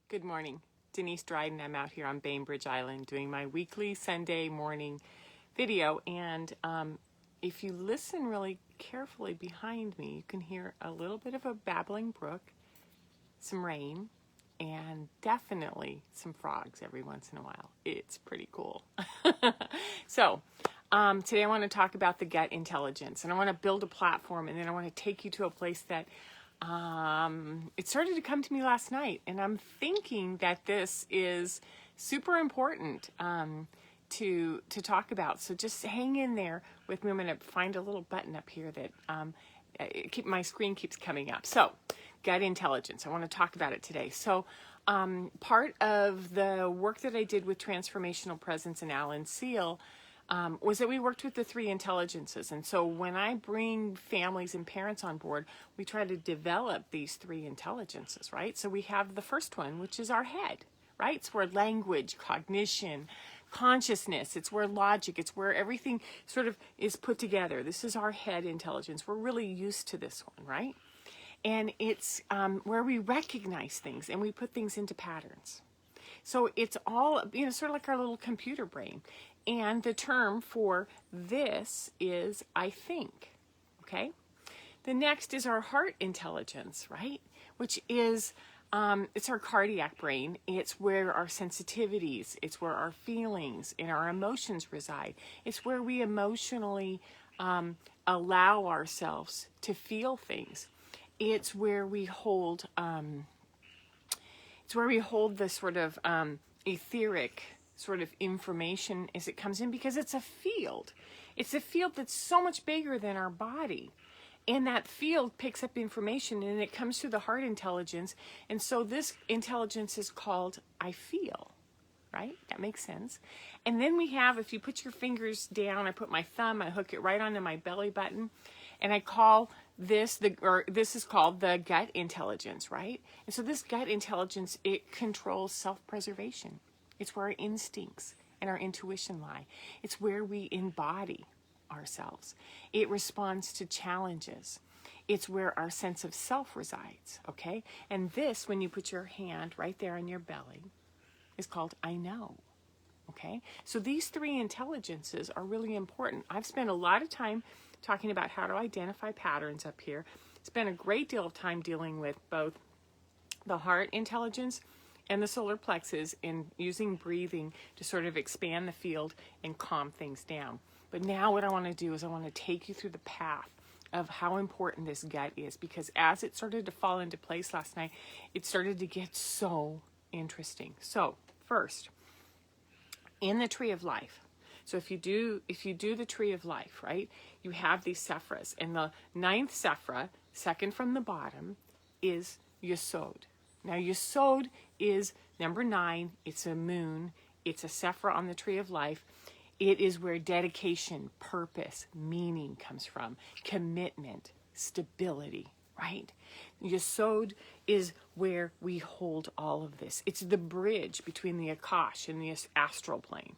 Good morning. Denise Dryden. I'm out here on Bainbridge Island doing my weekly Sunday morning video. And if you listen really carefully behind me, you can hear a little bit of a babbling brook, some rain, and definitely some frogs every once in a while. It's pretty cool. So today I want to talk about the gut intelligence, and I want to build a platform, and then I want to take you to a place that it started to come to me last night, and I'm thinking that this is super important to talk about. So just hang in there with me. I'm going to find a little button up here that my screen keeps coming up. So gut intelligence. I want to talk about it today. So part of the work that I did with Transformational Presence and Alan Seal was that we worked with the three intelligences. And so when I bring families and parents on board, we try to develop these three intelligences, right? So we have the first one, which is our head, right? It's where language, cognition, consciousness, it's where logic, it's where everything sort of is put together. This is our head intelligence. We're really used to this one, right? And it's where we recognize things and we put things into patterns. So it's all, sort of like our little computer brain. And the term for this is I think, okay? The next is our heart intelligence, right? Which is, it's our cardiac brain. It's where our sensitivities, it's where our feelings and our emotions reside. It's where we emotionally allow ourselves to feel things. It's where we hold, the sort of etheric sort of information as it comes in, because it's a field. It's a field that's so much bigger than our body. And that field picks up information and it comes through the heart intelligence. And so this intelligence is called I feel, right? That makes sense. And then we have, if you put your fingers down, I put my thumb, I hook it right onto my belly button, and I call this this is called the gut intelligence, right? And so this gut intelligence, it controls self-preservation. It's where our instincts and our intuition lie. It's where we embody ourselves. It responds to challenges. It's where our sense of self resides, okay? And this, when you put your hand right there on your belly, is called I know, okay? So these three intelligences are really important. I've spent a lot of time talking about how to identify patterns up here. Spent a great deal of time dealing with both the heart intelligence and the solar plexus in using breathing to sort of expand the field and calm things down. But now what I want to do is I want to take you through the path of how important this gut is, because as it started to fall into place last night, it started to get so interesting. So first, in the tree of life, so if you do the tree of life, right, you have these sephras, and the ninth sephra, second from the bottom, is Yesod. Now, Yesod is number 9. It's a moon. It's a sephra on the tree of life. It is where dedication, purpose, meaning comes from, commitment, stability, right? Yesod is where we hold all of this. It's the bridge between the Akash and the astral plane.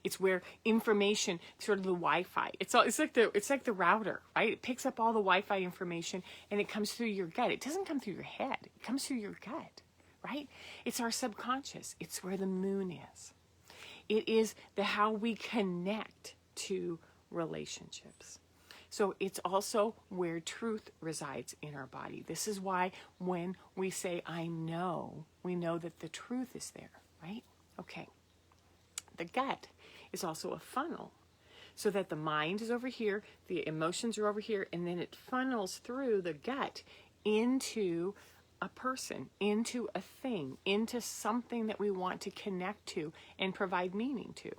It's where information, sort of the Wi-Fi. It's like the router, right? It picks up all the Wi-Fi information and it comes through your gut. It doesn't come through your head. It comes through your gut, right? It's our subconscious. It's where the moon is. It is how we connect to relationships. So it's also where truth resides in our body. This is why when we say I know, we know that the truth is there, right? Okay. The gut is also a funnel, so that the mind is over here, the emotions are over here, and then it funnels through the gut into a person, into a thing, into something that we want to connect to and provide meaning to.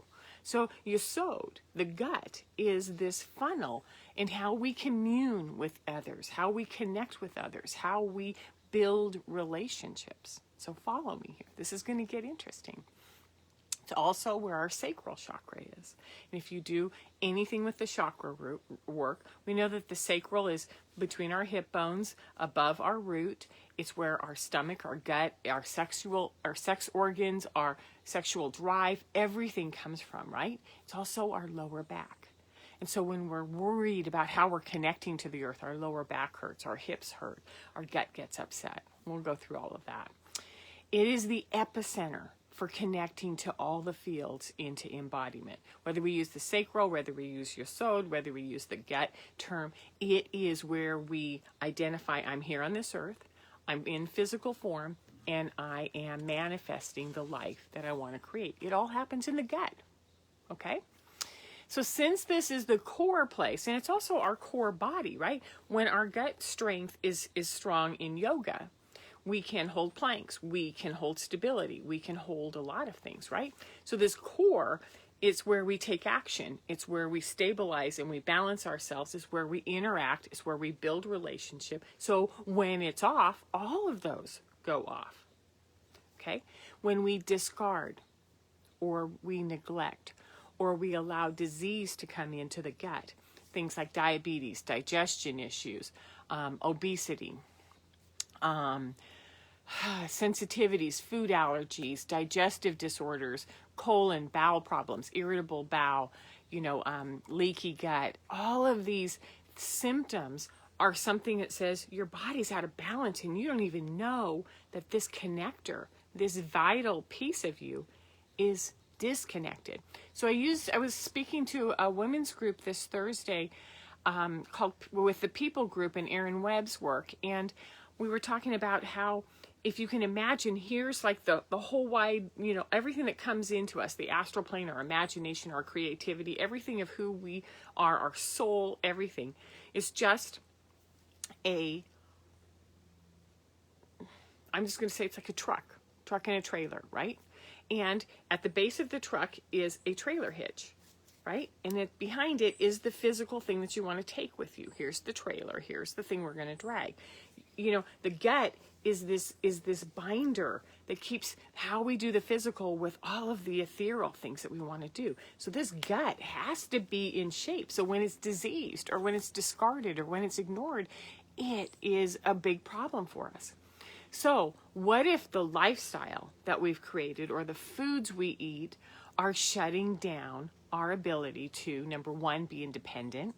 So Yesod, the gut, is this funnel in how we commune with others, how we connect with others, how we build relationships. So follow me here. This is going to get interesting. It's also where our sacral chakra is. And if you do anything with the chakra work, we know that the sacral is between our hip bones, above our root. It's where our stomach, our gut, our sex organs, our sexual drive, everything comes from, right? It's also our lower back. And so when we're worried about how we're connecting to the earth, our lower back hurts, our hips hurt, our gut gets upset. We'll go through all of that. It is the epicenter for connecting to all the fields into embodiment. Whether we use the sacral, whether we use yesod, whether we use the gut term, it is where we identify, I'm here on this earth, I'm in physical form, and I am manifesting the life that I want to create. It all happens in the gut, okay? So since this is the core place, and it's also our core body, right? When our gut strength is strong in yoga, we can hold planks, we can hold stability, we can hold a lot of things, right? So this core is where we take action. It's where we stabilize and we balance ourselves. It's where we interact. It's where we build relationship. So when it's off, all of those go off, okay? When we discard or we neglect or we allow disease to come into the gut, things like diabetes, digestion issues, obesity, sensitivities, food allergies, digestive disorders, colon, bowel problems, irritable bowel, leaky gut, all of these symptoms are something that says your body's out of balance and you don't even know that this connector, this vital piece of you, is disconnected. So I was speaking to a women's group this Thursday called with the People Group and Aaron Webb's work, and we were talking about how, if you can imagine, here's like the whole wide, everything that comes into us, the astral plane, our imagination, our creativity, everything of who we are, our soul, everything is just I'm just going to say it's like a truck and a trailer, right? And at the base of the truck is a trailer hitch, right? And behind it is the physical thing that you want to take with you. Here's the trailer. Here's the thing we're going to drag. The gut is this binder that keeps how we do the physical with all of the ethereal things that we want to do. So this gut has to be in shape. So when it's diseased or when it's discarded or when it's ignored, it is a big problem for us. So what if the lifestyle that we've created or the foods we eat are shutting down our ability to, number one, be independent.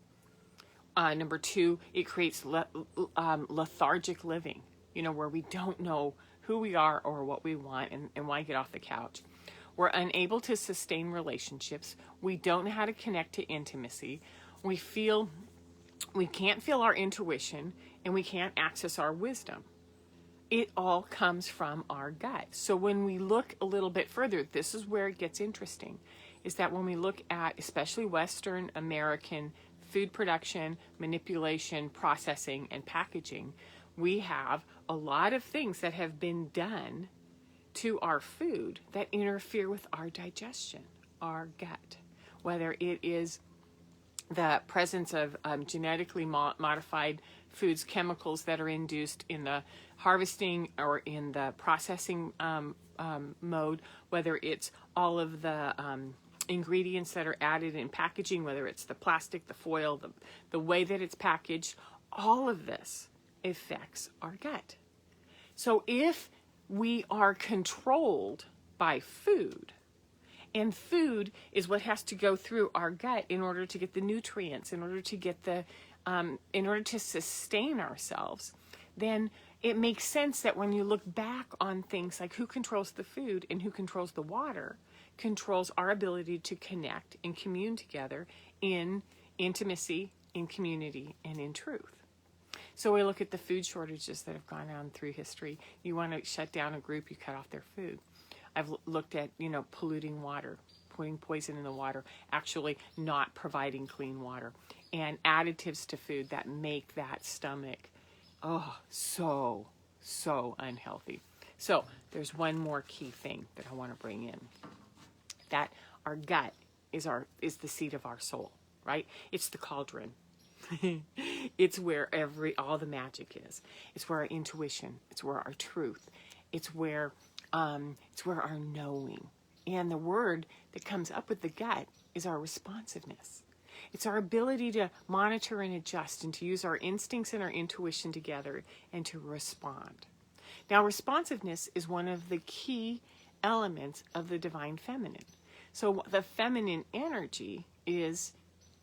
Number two, it creates lethargic living, where we don't know who we are or what we want and why get off the couch. We're unable to sustain relationships. We don't know how to connect to intimacy. We can't feel our intuition, and we can't access our wisdom. It all comes from our gut. So when we look a little bit further, this is where it gets interesting, is that when we look at especially Western American food production, manipulation, processing, and packaging, we have a lot of things that have been done to our food that interfere with our digestion, our gut, whether it is the presence of genetically modified foods, chemicals that are induced in the harvesting or in the processing mode, whether it's all of the ingredients that are added in packaging, whether it's the plastic, the foil, the way that it's packaged, all of this affects our gut. So if we are controlled by food, and food is what has to go through our gut in order to get the nutrients, in order to get in order to sustain ourselves, then it makes sense that when you look back on things like who controls the food and who controls the water, controls our ability to connect and commune together in intimacy, in community, and in truth. So we look at the food shortages that have gone on through history. You want to shut down a group, you cut off their food. I've looked at, polluting water, putting poison in the water, actually not providing clean water, and additives to food that make that stomach, so unhealthy. So there's one more key thing that I want to bring in, that our gut is the seat of our soul, right? It's the cauldron. It's where all the magic is. It's where our intuition, it's where our truth, it's where our knowing. And the word that comes up with the gut is our responsiveness. It's our ability to monitor and adjust and to use our instincts and our intuition together and to respond. Now, responsiveness is one of the key elements of the divine feminine. So the feminine energy is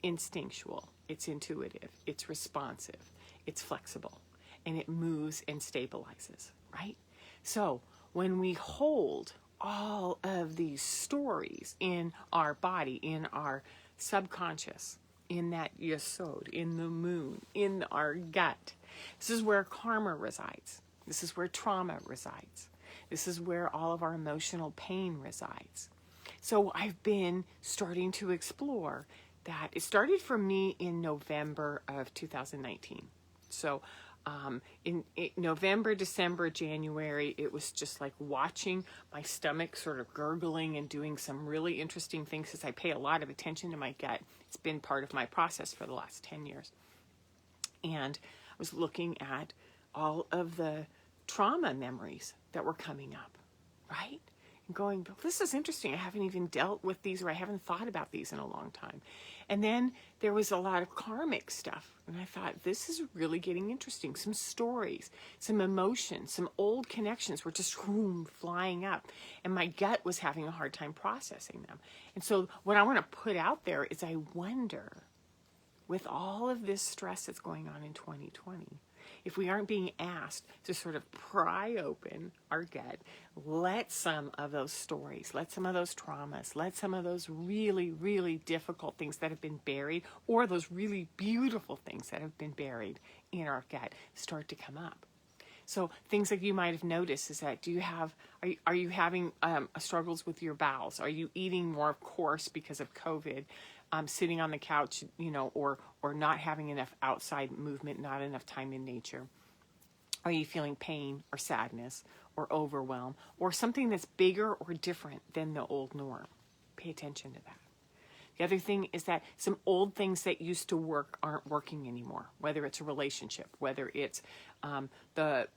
instinctual, it's intuitive, it's responsive, it's flexible, and it moves and stabilizes, right? So when we hold all of these stories in our body, in our subconscious, in that yesod, in the moon, in our gut. This is where karma resides. This is where trauma resides. This is where all of our emotional pain resides. So I've been starting to explore that. It started for me in November of 2019. So in November, December, January, it was just like watching my stomach sort of gurgling and doing some really interesting things as I pay a lot of attention to my gut. It's been part of my process for the last 10 years. And I was looking at all of the trauma memories that were coming up, right? And going, this is interesting. I haven't even dealt with these, or I haven't thought about these in a long time. And then there was a lot of karmic stuff. And I thought, this is really getting interesting. Some stories, some emotions, some old connections were just flying up. And my gut was having a hard time processing them. And so what I want to put out there is I wonder, with all of this stress that's going on in 2020, if we aren't being asked to sort of pry open our gut, let some of those stories, let some of those traumas, let some of those really, really difficult things that have been buried, or those really beautiful things that have been buried in our gut, start to come up. So things that you might have noticed is that are you having struggles with your bowels? Are you eating more, of course, because of COVID? Sitting on the couch, or not having enough outside movement, not enough time in nature? Are you feeling pain or sadness or overwhelm or something that's bigger or different than the old norm? Pay attention to that. The other thing is that some old things that used to work aren't working anymore, whether it's a relationship, whether it's the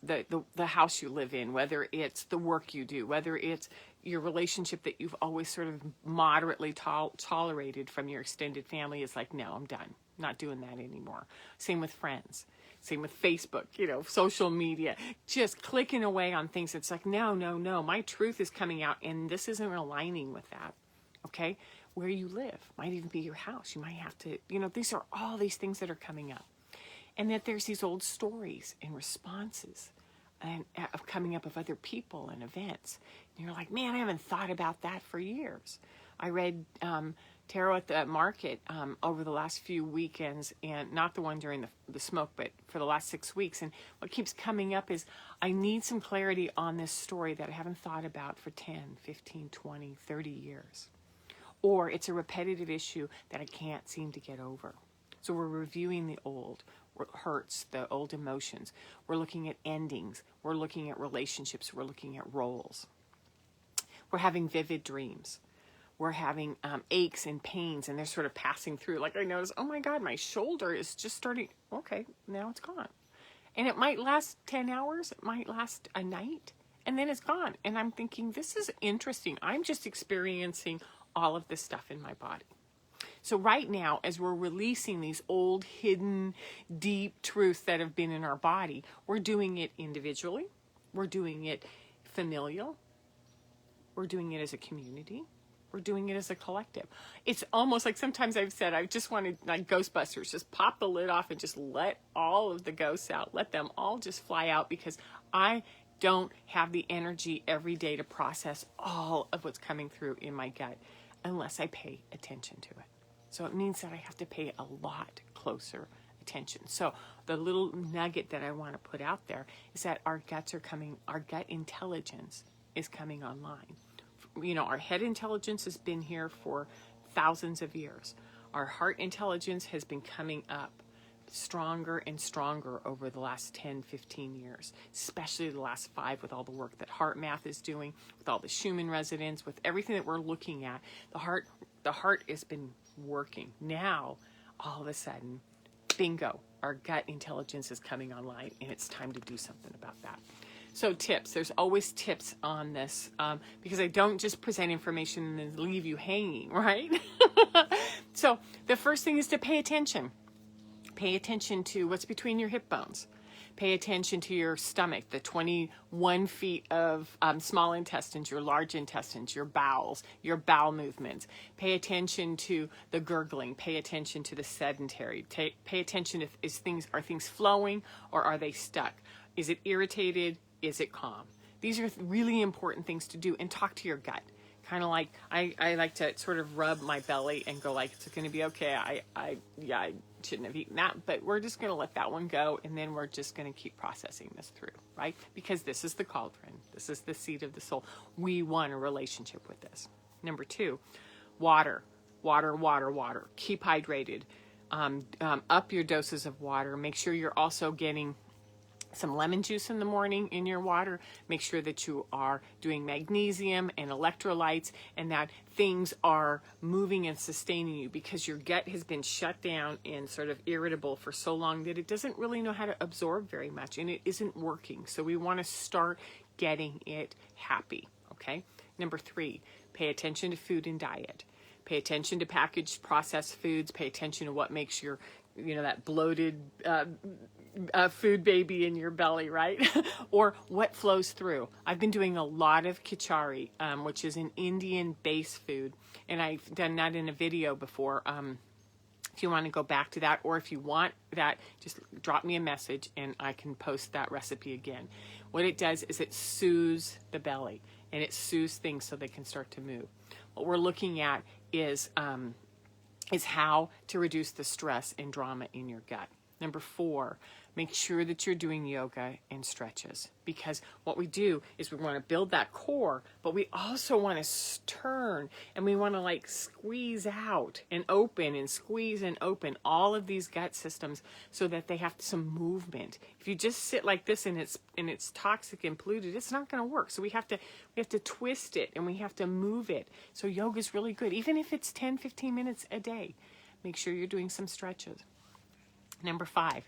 house you live in, whether it's the work you do, whether it's your relationship that you've always sort of moderately tolerated from your extended family. Is like, no, I'm done. Not doing that anymore. Same with friends. Same with Facebook, social media, just clicking away on things. It's like, no, my truth is coming out and this isn't aligning with that. Okay. Where you live might even be your house. You might have to, these are all these things that are coming up. And that there's these old stories and responses and of coming up of other people and events. And you're like, man, I haven't thought about that for years. I read tarot at the market over the last few weekends, and not the one during the smoke, but for the last 6 weeks. And what keeps coming up is I need some clarity on this story that I haven't thought about for 10, 15, 20, 30 years. Or it's a repetitive issue that I can't seem to get over. So we're reviewing the old hurts, the old emotions. We're looking at endings. We're looking at relationships. We're looking at roles. We're having vivid dreams. We're having aches and pains, and they're sort of passing through. Like I notice, oh my God, my shoulder is just starting. Okay, now it's gone. And it might last 10 hours. It might last a night. And then it's gone. And I'm thinking, this is interesting. I'm just experiencing all of this stuff in my body. So right now, as we're releasing these old, hidden, deep truths that have been in our body, we're doing it individually. We're doing it familial. We're doing it as a community. We're doing it as a collective. It's almost like sometimes I've said, I just wanted, like Ghostbusters, just pop the lid off and just let all of the ghosts out. Let them all just fly out, because I don't have the energy every day to process all of what's coming through in my gut unless I pay attention to it. So it means that I have to pay a lot closer attention. So the little nugget that I want to put out there is that our gut intelligence is coming online. Our head intelligence has been here for thousands of years. Our heart intelligence has been coming up stronger and stronger over the last 10, 15 years, especially the last 5 with all the work that Heart Math is doing, with all the Schumann resonance, with everything that we're looking at. The heart has been working. Now, all of a sudden, bingo, our gut intelligence is coming online, and it's time to do something about that. So tips, there's always tips on this, because I don't just present information and then leave you hanging, right? So the first thing is to pay attention. Pay attention to what's between your hip bones. Pay attention to your stomach, the 21 feet of small intestines, your large intestines, your bowels, your bowel movements. Pay attention to the gurgling. Pay attention to the sedentary. Pay attention are things flowing or are they stuck? Is it irritated? Is it calm? These are really important things to do, and talk to your gut. Kind of like, I like to sort of rub my belly and go like, it's going to be okay. I shouldn't have eaten that, but we're just going to let that one go. And then we're just going to keep processing this through, right? Because this is the cauldron. This is the seat of the soul. We want a relationship with this. Number 2, water. Keep hydrated. Up your doses of water. Make sure you're also getting some lemon juice in the morning in your water. Make sure that you are doing magnesium and electrolytes, and that things are moving and sustaining you, because your gut has been shut down and sort of irritable for so long that it doesn't really know how to absorb very much, and it isn't working. So we want to start getting it happy. Okay. Number 3, pay attention to food and diet. Pay attention to packaged processed foods. Pay attention to what makes your, that bloated food baby in your belly, right? Or what flows through. I've been doing a lot of khichdi, which is an Indian base food, and I've done that in a video before. If you want to go back to that, or if you want that, just drop me a message and I can post that recipe again. What it does is it soothes the belly, and it soothes things so they can start to move. What we're looking at is how to reduce the stress and drama in your gut. Number 4, make sure that you're doing yoga and stretches, because what we do is we want to build that core, but we also want to turn, and we want to like squeeze out and open and squeeze and open all of these gut systems so that they have some movement. If you just sit like this and it's toxic and polluted, it's not going to work. So we have to twist it, and we have to move it. So yoga is really good, even if it's 10-15 minutes a day. Make sure you're doing some stretches. Number 5,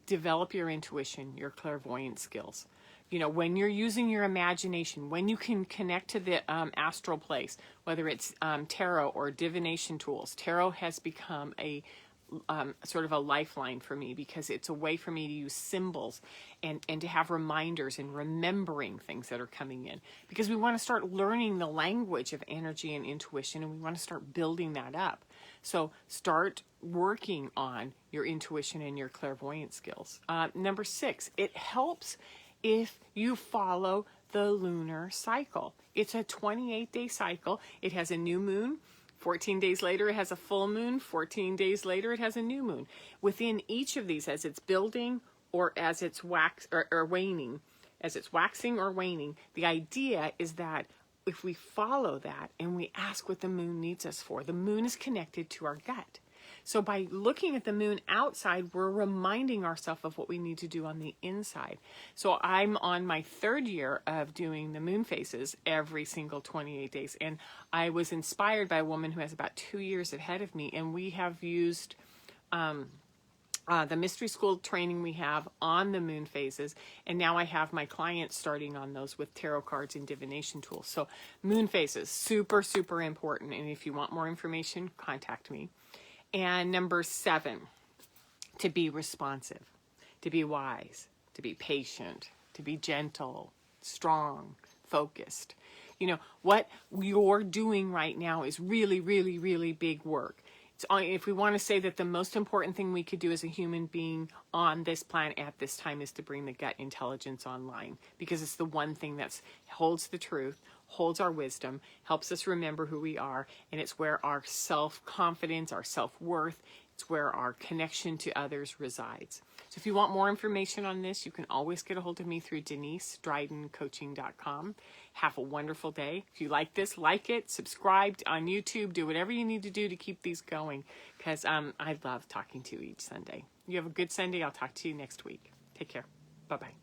develop your intuition, your clairvoyant skills. When you're using your imagination, when you can connect to the astral place, whether it's tarot or divination tools. Tarot has become a sort of a lifeline for me, because it's a way for me to use symbols and to have reminders and remembering things that are coming in, because we want to start learning the language of energy and intuition, and we want to start building that up. So start working on your intuition and your clairvoyant skills. Number 6, it helps if you follow the lunar cycle. It's a 28-day cycle. It has a new moon. 14 days later, it has a full moon. 14 days later, it has a new moon. Within each of these, as it's building or as it's waning, as it's waxing or waning, the idea is that if we follow that and we ask what the moon needs us for, the moon is connected to our gut. So by looking at the moon outside, we're reminding ourselves of what we need to do on the inside. So I'm on my 3rd year of doing the moon phases every single 28 days. And I was inspired by a woman who has about 2 years ahead of me. And we have used the mystery school training we have on the moon phases. And now I have my clients starting on those with tarot cards and divination tools. So moon phases, super, super important. And if you want more information, contact me. And number 7, to be responsive, to be wise, to be patient, to be gentle, strong, focused. What you're doing right now is really, really, really big work. If we want to say that the most important thing we could do as a human being on this planet at this time is to bring the gut intelligence online, because it's the one thing that holds the truth, holds our wisdom, helps us remember who we are, and it's where our self-confidence, our self-worth, it's where our connection to others resides. So if you want more information on this, you can always get a hold of me through DeniseDrydenCoaching.com. Have a wonderful day. If you like this, like it, subscribe on YouTube, do whatever you need to do to keep these going, because I love talking to you each Sunday. You have a good Sunday. I'll talk to you next week. Take care. Bye-bye.